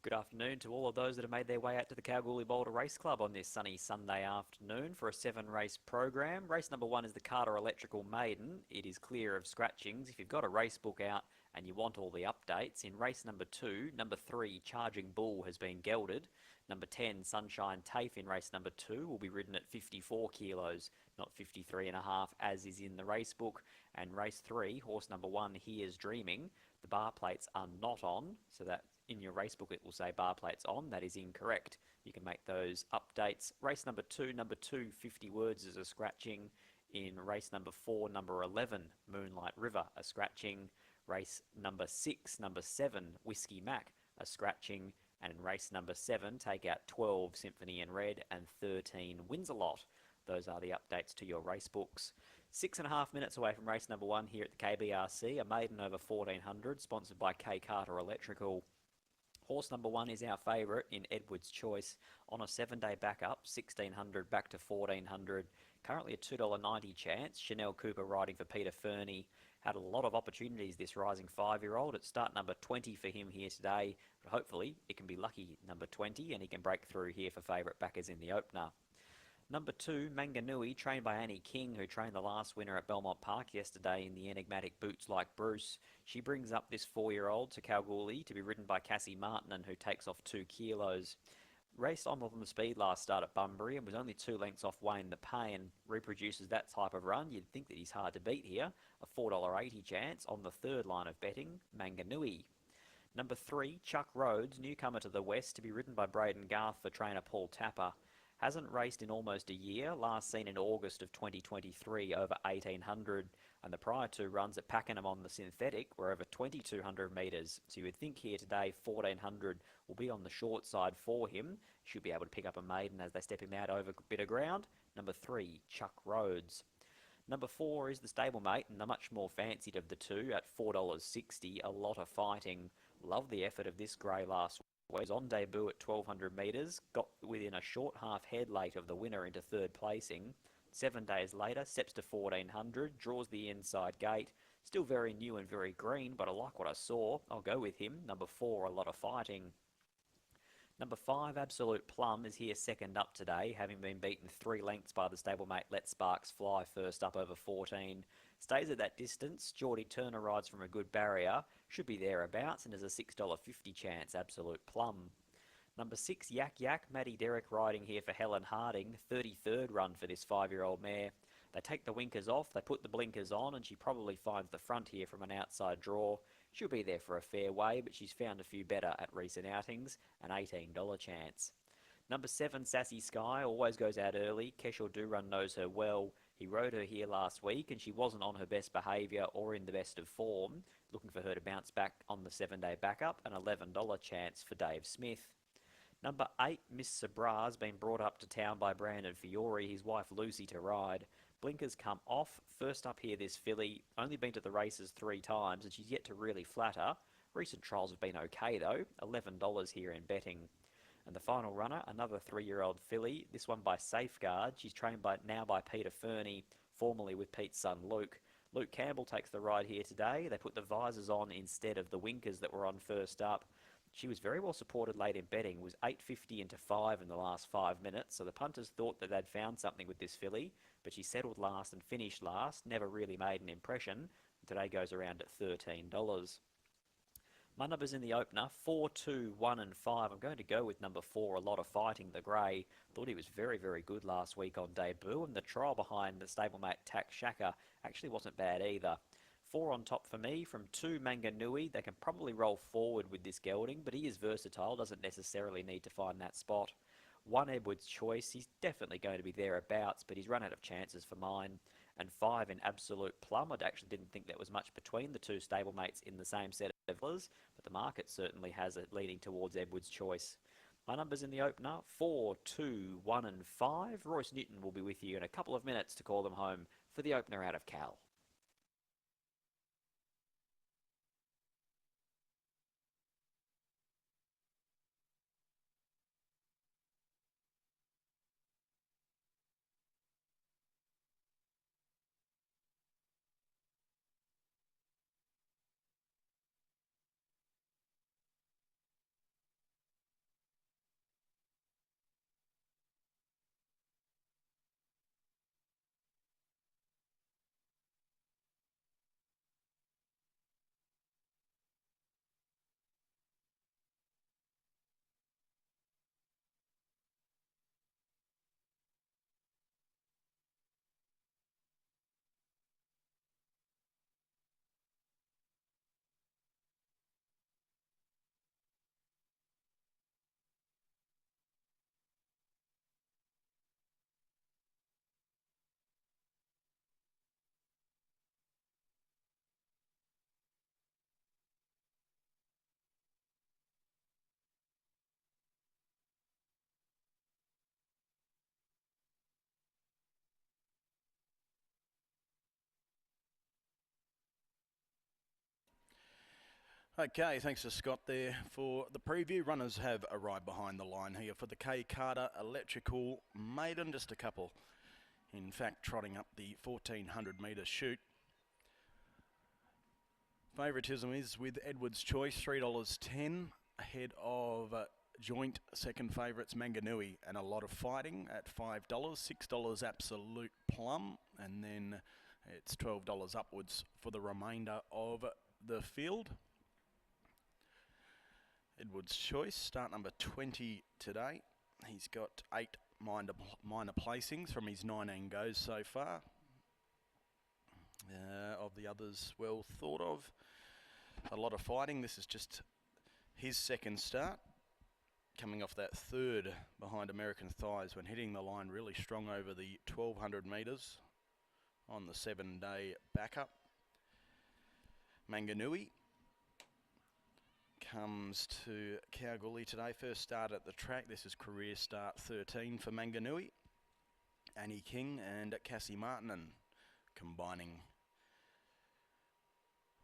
Good afternoon to all of those that have made their way out to the Kalgoorlie Boulder Race Club on this sunny Sunday afternoon for a 7 race program. Race number 1 is the Carter Electrical Maiden. It is clear of scratchings. If you've got a race book out and you want all the updates, in race number 2, number 3, Charging Bull has been gelded. Number 10, Sunshine Tafe in race number 2 will be ridden at 54 kilos, not 53.5 as is in the race book. And race 3, horse number 1, Here's Dreaming. The bar plates are not on, so that in your race book it will say bar plates on. That is incorrect. You can make those updates. Race number 2, 50 words is a scratching. In race number 4, number 11, Moonlight River, a scratching. Race number 6, number 7, Whiskey Mac, a scratching. And in race number 7, take out 12, Symphony in Red, and 13, Wins a Lot. Those are the updates to your race books. 6.5 minutes away from race number 1 here at the KBRC, a maiden over 1400, sponsored by K Carter Electrical. Horse number 1 is our favourite in Edward's Choice on a 7-day backup, 1600 back to 1400. Currently a $2.90 chance. Chanel Cooper riding for Peter Fernie. Had a lot of opportunities, this rising 5-year-old. It's start number 20 for him here today, but hopefully it can be lucky number 20 and he can break through here for favourite backers in the opener. Number 2, Manganui, trained by Annie King, who trained the last winner at Belmont Park yesterday in the enigmatic Boots Like Bruce. She brings up this 4-year-old to Kalgoorlie to be ridden by Cassie Martin, who takes off 2 kilos. Raced on the speed last start at Bunbury and was only 2 lengths off Wayne the Pay and reproduces that type of run. You'd think that he's hard to beat here. A $4.80 chance on the third line of betting, Manganui. Number 3, Chuck Rhodes, newcomer to the West, to be ridden by Braden Garth for trainer Paul Tapper. Hasn't raced in almost a year, last seen in August of 2023 over 1800, and the prior 2 runs at Pakenham on the synthetic were over 2200 metres. So you would think here today 1400 will be on the short side for him. Should be able to pick up a maiden as they step him out over a bit of ground. Number 3, Chuck Rhodes. Number 4 is the stablemate, and the much more fancied of the two at $4.60. A lot of fighting. Love the effort of this grey last week. Was on debut at 1200 metres, got within a short half head late of the winner into third placing. 7 days later, steps to 1400, draws the inside gate. Still very new and very green, but I like what I saw. I'll go with him. Number 4, a lot of fighting. Number 5, Absolute Plum, is here second up today, having been beaten 3 lengths by the stablemate Let Sparks Fly first up over 14. Stays at that distance. Geordie Turner rides from a good barrier. Should be thereabouts and is a $6.50 chance, Absolute Plum. Number 6, Yak Yak, Matty Derrick riding here for Helen Harding. 33rd run for this 5-year-old mare. They take the winkers off, they put the blinkers on, and she probably finds the front here from an outside draw. She'll be there for a fair way, but she's found a few better at recent outings, an $18 chance. Number 7, Sassy Sky, always goes out early. Keshel Durun knows her well. He rode her here last week and she wasn't on her best behaviour or in the best of form. Looking for her to bounce back on the 7-day backup, an $11 chance for Dave Smith. Number 8, Miss Sabra's been brought up to town by Brandon Fiore, his wife Lucy to ride. Blinkers come off. First up here, this filly, only been to the races 3 times and she's yet to really flatter. Recent trials have been okay though, $11 here in betting. And the final runner, another 3-year-old filly, this one by Safeguard. She's trained now by Peter Fernie, formerly with Pete's son Luke. Luke Campbell takes the ride here today. They put the visors on instead of the winkers that were on first up. She was very well supported late in betting, was 8.50 into 5 in the last 5 minutes, so the punters thought that they'd found something with this filly, but she settled last and finished last, never really made an impression. Today goes around at $13. My numbers in the opener, 4, 2, 1 and 5. I'm going to go with number 4, a lot of fighting, the grey. Thought he was very, very good last week on debut, and the trial behind the stablemate Tack Shaka actually wasn't bad either. 4 on top for me from 2, Manganui. They can probably roll forward with this gelding, but he is versatile, doesn't necessarily need to find that spot. 1, Edward's Choice. He's definitely going to be thereabouts, but he's run out of chances for mine. And 5 in Absolute Plum. I actually didn't think there was much between the 2 stablemates in the same set of colours, but the market certainly has it leaning towards Edward's Choice. My numbers in the opener, 4, 2, 1 and 5. Royce Newton will be with you in a couple of minutes to call them home for the opener out of Cal. Okay, thanks to Scott there for the preview. Runners have arrived behind the line here for the K Carter Electrical Maiden. Just a couple, in fact, trotting up the 1400 metre chute. Favouritism is with Edward's Choice, $3.10, ahead of joint second favourites Manganui, and a lot of fighting at $5, $6 Absolute Plum, and then it's $12 upwards for the remainder of the field. Edward's Choice, start number 20 today. He's got 8 minor placings from his 19 goes so far. Of the others well thought of. A lot of fighting. This is just his second start. Coming off that third behind American Thighs when hitting the line really strong over the 1200 metres on the 7-day backup. Manganui comes to Kalgoorlie today. First start at the track. This is career start 13 for Manganui. Annie King and Cassie Martinen combining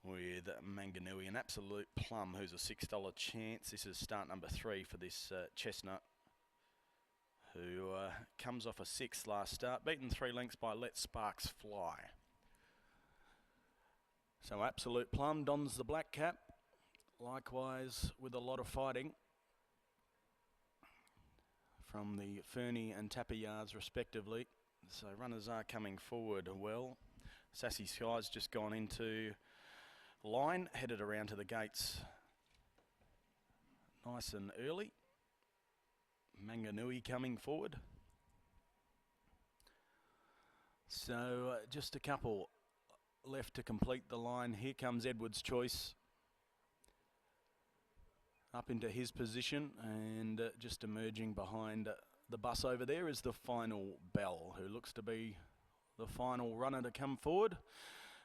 with Manganui and Absolute Plum, who's a $6 chance. This is start number 3 for this chestnut, who comes off a 6th last start, beaten 3 lengths by Let Sparks Fly. So Absolute Plum dons the black cap, likewise with a lot of fighting from the Fernie and Tapper yards respectively. So runners are coming forward well. Sassy Sky's just gone into line, headed around to the gates nice and early. Manganui coming forward. So just a couple left to complete the line. Here comes Edward's Choice up into his position, and just emerging behind the bus over there is the Final Bell, who looks to be the final runner to come forward.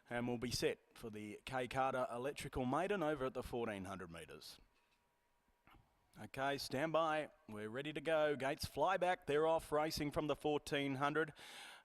And we'll be set for the K Carter Electrical Maiden over at the 1400 metres. Okay, stand by. We're ready to go. Gates fly back. They're off racing from the 1400.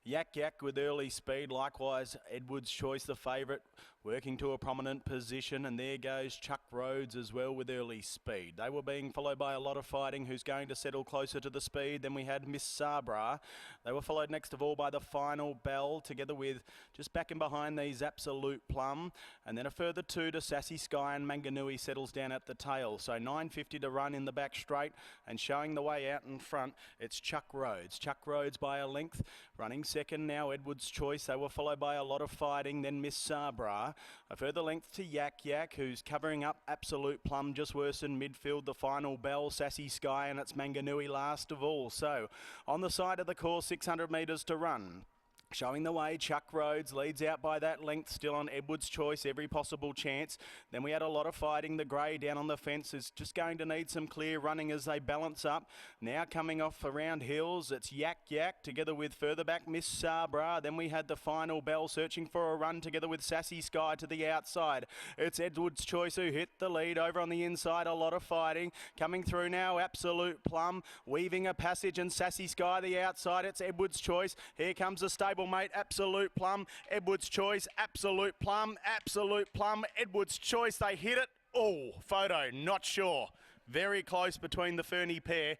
Yak Yak with early speed. Likewise, Edward's Choice, the favourite, working to a prominent position. And there goes Chuck Rhodes as well with early speed. They were being followed by a lot of fighting. Who's going to settle closer to the speed? Then we had Miss Sabra. They were followed next of all by the Final Bell, together with just back in behind these Absolute Plum. And then a further 2 to Sassy Sky, and Manganui settles down at the tail. So 9.50 to run in the back straight, and showing the way out in front, it's Chuck Rhodes. Chuck Rhodes by a length, running second now, Edward's Choice. They were followed by a lot of fighting, then Miss Sabra. A further length to Yak Yak, who's covering up Absolute Plum, just worse in midfield. The Final Bell, Sassy Sky, and it's Manganui last of all. So on the side of the course, 600 metres to run. Showing the way, Chuck Rhodes leads out by that length, still on Edward's Choice, every possible chance. Then we had a lot of fighting. The grey down on the fence is just going to need some clear running as they balance up. Now coming off around hills, it's Yak Yak together with further back Miss Sabra. Then we had the Final Bell searching for a run together with Sassy Sky to the outside. It's Edward's Choice who hit the lead over on the inside. A lot of fighting. Coming through now, Absolute Plum, weaving a passage, and Sassy Sky the outside. It's Edward's Choice. Here comes the stable mate, Absolute Plum, Edward's Choice, Absolute Plum, Absolute Plum, Edward's Choice. They hit it. Oh, photo, not sure. Very close between the Fernie pair.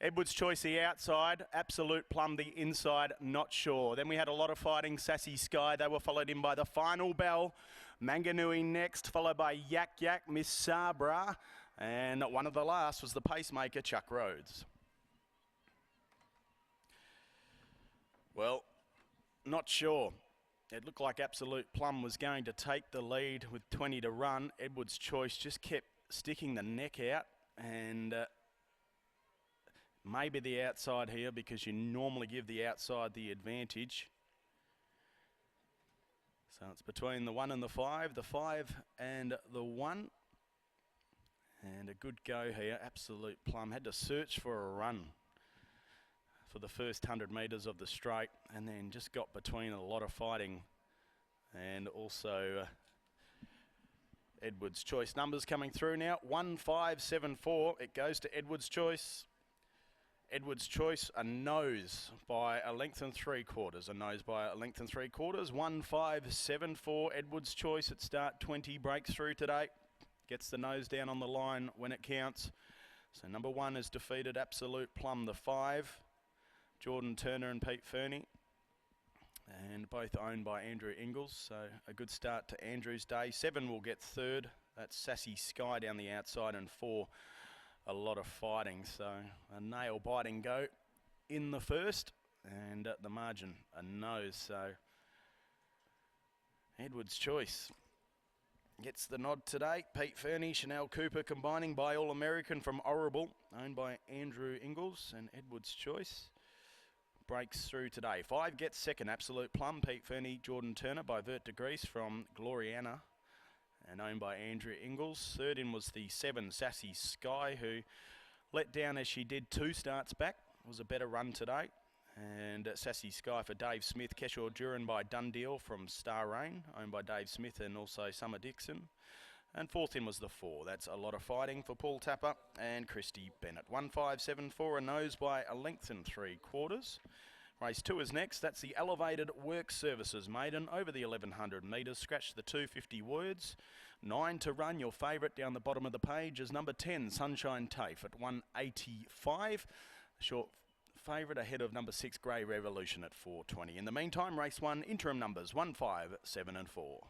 Edward's Choice the outside, Absolute Plum the inside, not sure. Then we had a lot of fighting, Sassy Sky. They were followed in by the Final Bell. Manganui next, followed by Yak Yak, Miss Sabra. And one of the last was the pacemaker, Chuck Rhodes. Well, not sure. It looked like Absolute Plum was going to take the lead with 20 to run. Edward's Choice just kept sticking the neck out, and maybe the outside here, because you normally give the outside the advantage. So it's between the 1 and the 5 and the 1. And a good go here. Absolute Plum had to search for a run for the first 100 metres of the straight, and then just got between a lot of fighting. And also Edward's Choice. Numbers coming through now. 1574. It goes to Edward's Choice. Edward's Choice, a nose by a length and 3/4. A nose by a length and 3/4. 1574. Edward's Choice at start 20 breaks through today. gets the nose down on the line when it counts. So number 1 is defeated Absolute Plum, the 5. Jordan Turner and Pete Fernie. And both owned by Andrew Ingalls, so a good start to Andrew's day. 7 will get third. That's Sassy Sky down the outside, and 4, a lot of fighting. So a nail-biting go in the first, and at the margin, a nose. So Edward's Choice gets the nod today. Pete Fernie, Chanel Cooper combining by All American from Orrible, owned by Andrew Ingalls, and Edward's Choice breaks through today. 5 gets second, Absolute Plum, Pete Fernie, Jordan Turner by Vert de Grease from Gloriana, and owned by Andrew Ingalls. Third in was the 7, Sassy Sky, who let down as she did 2 starts back. It was a better run today. And Sassy Sky for Dave Smith, Keshore Duran by Dundeel from Star Rain, owned by Dave Smith and also Summer Dixon. And fourth in was the 4. That's a lot of fighting for Paul Tapper and Christy Bennett. 1-5-7-4, a nose by a length and 3/4. Race 2 is next. That's the Elevated Work Services Maiden over the 1100 metres. Scratch the 250 words. 9 to run. Your favourite down the bottom of the page is number 10, Sunshine Tafe at 185. Short favourite ahead of number 6, Grey Revolution at 420. In the meantime, race 1, interim numbers 1, 5, 7 and 4.